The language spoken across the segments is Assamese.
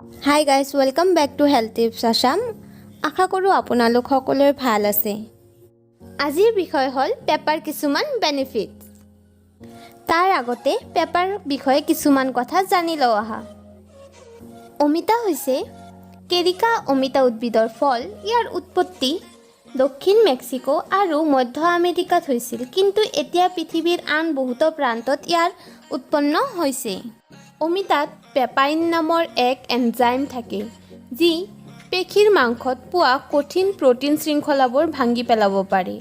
High guys, welcome back to health tips Assam. আশা কৰোঁ আপোনালোক সকলোৰে ভাল আছে। আজিৰ বিষয় হ'ল পেপাৰ কিছুমান বেনিফিট। তাৰ আগতে পেপাৰ বিষয়ে কিছুমান কথা জানি লওঁ আহা। অমিতা হৈছে কেৰিকা অমিতা উদ্ভিদৰ ফল। ইয়াৰ উৎপত্তি দক্ষিণ মেক্সিকো আৰু মধ্য আমেৰিকাত হৈছিল, কিন্তু এতিয়া পৃথিৱীৰ আন বহুতো প্ৰান্তত ইয়াৰ উৎপন্ন হৈছে। অমিতাত পেপাইন নামৰ এক এনজাইম থাকে, যি পেশীৰ মাংসত পোৱা কঠিন প্ৰটিন শৃংখলাবোৰ ভাঙি পেলাব পাৰে।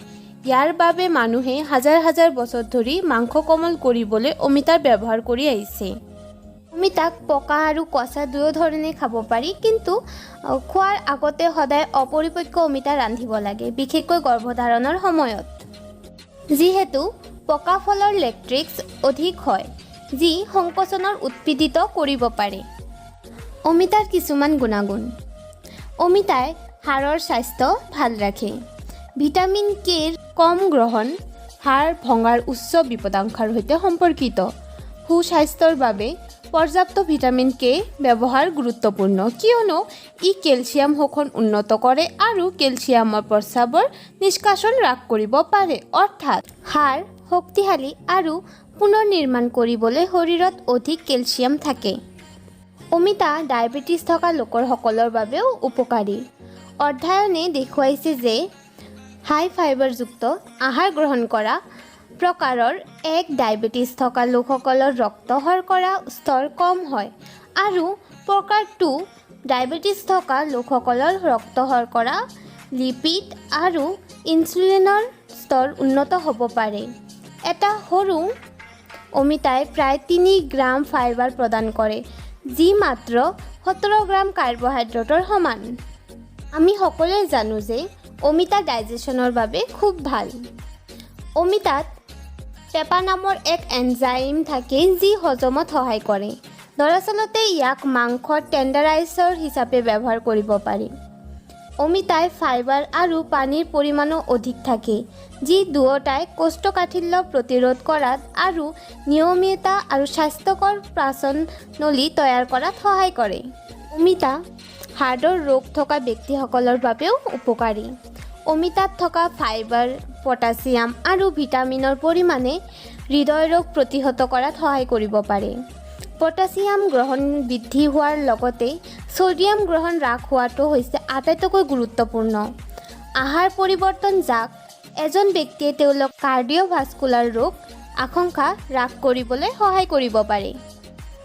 ইয়াৰ বাবে মানুহে হাজাৰ হাজাৰ বছৰ ধৰি মাংস কোমল কৰিবলৈ অমিতাৰ ব্যৱহাৰ কৰি আহিছে। অমিতাক পকা আৰু কেঁচা দুয়ো ধৰণে খাব পাৰি, কিন্তু খোৱাৰ আগতে সদায় অপৰিপক্ক অমিতা ৰান্ধিব লাগে, বিশেষকৈ গৰ্ভধাৰণৰ সময়ত। যিহেতু পকা ফলৰ লেক্টিক্স অধিক হয়, যি সংকোচনৰ উৎপীড়িত কৰিব পাৰে। অমিতাৰ কিছুমান গুণাগুণ। অমিতাই হাড়ৰ স্বাস্থ্য ভাল ৰাখে। ভিটামিন কেৰ কম গ্ৰহণ হাড় ভঙাৰ উচ্চ বিপদাশংকাৰ সৈতে সম্পৰ্কিত। সুস্বাস্থ্যৰ বাবে পৰ্যাপ্ত ভিটামিন কে ব্যৱহাৰ গুৰুত্বপূৰ্ণ, কিয়নো ই কেলছিয়াম শোষণ উন্নত কৰে আৰু কেলছিয়ামৰ প্ৰস্ৰাৱৰ নিষ্কাশন হ্ৰাস কৰিব পাৰে, অৰ্থাৎ হাড় শক্তিশালী আৰু পুনৰ নিৰ্মাণ কৰিবলৈ শৰীৰত অধিক কেলছিয়াম থাকে। অমিতা ডায়েবেটিছ থকা লোকসকলৰ বাবেও উপকাৰী। অধ্যয়নে দেখুৱাইছে যে হাই ফাইবাৰযুক্ত আহাৰ গ্ৰহণ কৰা প্ৰকাৰৰ এক ডায়েবেটিছ থকা লোকসকলৰ ৰক্ত শৰ্কৰা স্তৰ কম হয়, আৰু প্ৰকাৰ 2 ডায়েবেটিছ থকা লোকসকলৰ ৰক্ত শৰ্কৰা, লিপিড আৰু ইনচুলিনৰ স্তৰ উন্নত হ'ব পাৰে। এটা সৰু অমিতাই প্ৰায় 3 গ্ৰাম ফাইবাৰ প্ৰদান কৰে, যি মাত্ৰ 17 গ্ৰাম কাৰ্বহাইড্ৰেটৰ সমান। আমি সকলোৱে জানো যে অমিতা ডাইজেশ্যনৰ বাবে খুব ভাল। অমিতাত পেপা নামৰ এক এনজাইম থাকে, যি হজমত সহায় কৰে। দৰাচলতে ইয়াক মাংসৰ টেণ্ডাৰাইজাৰ হিচাপে ব্যৱহাৰ কৰিব পাৰি। অমিতাই ফাইবাৰ আৰু পানীৰ পৰিমাণো অধিক থাকে, যি দুয়োটাই কোষ্ঠকাঠিন্য প্ৰতিৰোধ কৰাত আৰু নিয়মিত আৰু স্বাস্থ্যকৰ পাচননলী তৈয়াৰ কৰাত সহায় কৰে। অমিতা হাৰ্টৰ ৰোগ থকা ব্যক্তিসকলৰ বাবেও উপকাৰী। অমিতাত থকা ফাইবাৰ, পটাছিয়াম আৰু ভিটামিনৰ পৰিমাণে হৃদয় ৰোগ প্ৰতিহত কৰাত সহায় কৰিব পাৰে। পটাছিয়াম গ্ৰহণ বৃদ্ধি হোৱাৰ লগতে ছডিয়াম গ্ৰহণ হ্ৰাস হোৱাটো হৈছে আটাইতকৈ গুৰুত্বপূৰ্ণ আহাৰ পৰিৱৰ্তন, যাক এজন ব্যক্তিয়ে তেওঁলোকৰ কাৰ্ডিঅ'ভাস্কুলাৰ ৰোগ আশংকা হ্ৰাস কৰিবলৈ সহায় কৰিব পাৰে।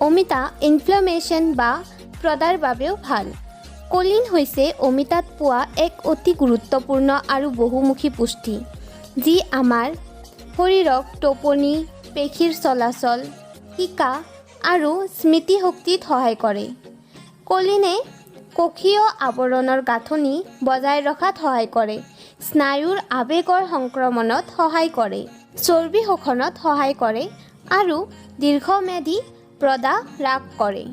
অমিতা ইনফ্লামেশ্যন বা প্ৰদাৰ বাবেও ভাল। কলিন হৈছে অমিতাত পোৱা এক অতি গুৰুত্বপূৰ্ণ আৰু বহুমুখী পুষ্টি, যি আমাৰ শৰীৰক টোপনি, পেশীৰ চলাচল, শিকা আৰু স্মৃতিশক্তিত সহায় কৰে। কলিনে কোষীয় আৱৰণৰ গাঁথনি বজাই ৰখাত সহায় কৰে, স্নায়ুৰ আৱেগৰ সংক্ৰমণত সহায় কৰে, চৰ্বি শোষণত সহায় কৰে আৰু দীৰ্ঘম্যাদী প্ৰদাহ হ্ৰাস কৰে।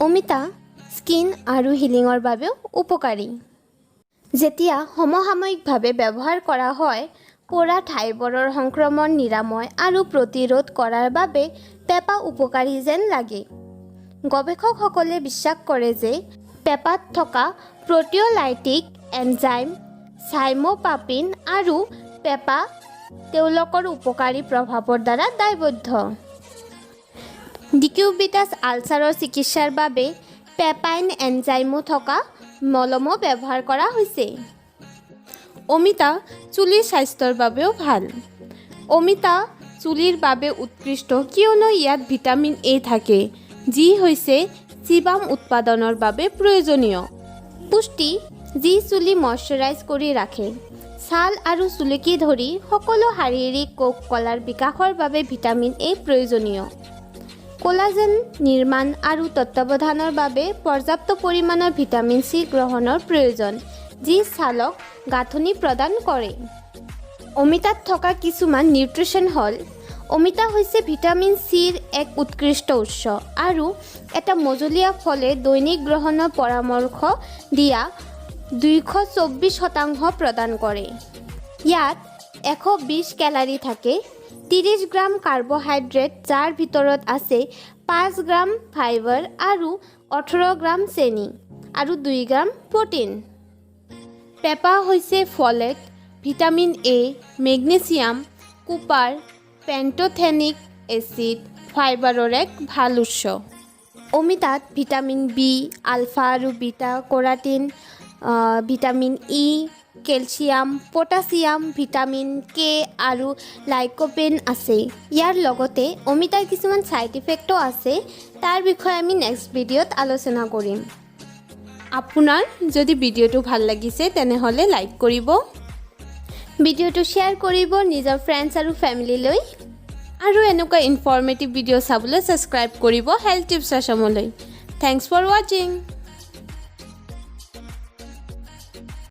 অমিতা স্কিন আৰু হিলিঙৰ বাবেও উপকাৰী। যেতিয়া সমসাময়িকভাৱে ব্যৱহাৰ কৰা হয়, পোৰা ঠাইবোৰৰ সংক্ৰমণ নিৰাময় আৰু প্ৰতিৰোধ কৰাৰ বাবে পেপা উপকাৰী যেন লাগে। গৱেষকসকলে বিশ্বাস কৰে যে পেপাত থকা প্ৰটিঅলাইটিক এনজাইম চাইমোপাপিন আৰু পেপা তেওঁলোকৰ উপকাৰী প্ৰভাৱৰ দ্বাৰা দায়বদ্ধ। ডিকিউবিটাছ আলচাৰৰ চিকিৎসাৰ বাবে পেপাইন এনজাইমো থকা মলমো ব্যৱহাৰ কৰা হৈছে। অমিতা চুলিৰ স্বাস্থ্যৰ বাবেও ভাল। অমিতা চুলিৰ বাবে উৎকৃষ্ট, কিয়নো ইয়াত ভিটামিন এ থাকে, যি হৈছে চিবাম উৎপাদনৰ বাবে প্ৰয়োজনীয় পুষ্টি, যি চুলি মইশ্চাৰাইজ কৰি ৰাখে। ছাল আৰু চুলিকে ধৰি সকলো শাৰীৰিক কোষ কলাৰ বিকাশৰ বাবে ভিটামিন এ প্ৰয়োজনীয়। কোলাজেন নিৰ্মাণ আৰু তত্বাৱধানৰ বাবে পৰ্যাপ্ত পৰিমাণৰ ভিটামিন চি গ্ৰহণৰ প্ৰয়োজন, যি ছালক গাঁথনি প্ৰদান কৰে। অমিতাত থকা কিছুমান নিউট্ৰিশ্যন হ'ল: অমিতা হৈছে ভিটামিন চিৰ এক উৎকৃষ্ট উৎস আৰু এটা মজলীয়া ফলে দৈনিক গ্ৰহণৰ পৰামৰ্শ দিয়া 224% প্ৰদান কৰে। ইয়াত 120 কেলৰি থাকে, 30 গ্ৰাম কাৰ্বহাইড্ৰেট, যাৰ ভিতৰত আছে 5 গ্ৰাম ফাইবাৰ আৰু 18 গ্ৰাম চেনি আৰু 2 গ্ৰাম প্ৰটিন। পেপা হৈছে folate, vitamin A, magnesium, copper, pantothenic acid, ফাইবাৰৰ এক ভাল উৎস। অমিতাত ভিটামিন বি, আলফা আৰু beta carotene, vitamin E, calcium, potassium, vitamin K আৰু লাইকোপেন আছে। ইয়াৰ লগতে অমিতাৰ কিছুমান ছাইড ইফেক্টও আছে, তাৰ বিষয়ে আমি নেক্সট ভিডিঅ'ত আলোচনা কৰিম। আপোনাৰ যদি ভিডিঅ'টো ভাল লাগিছে তেনেহ'লে লাইক কৰিব, ভিডিঅ'টো শ্বেয়াৰ কৰিব নিজৰ ফ্ৰেণ্ডছ আৰু ফেমিলিলৈ, আৰু এনেকুৱা ইনফৰ্মেটিভ ভিডিঅ' চাবলৈ ছাবস্ক্ৰাইব কৰিব হেল্থ টিপছ আসামলৈ। থেংকছ ফৰ ৱাচিং।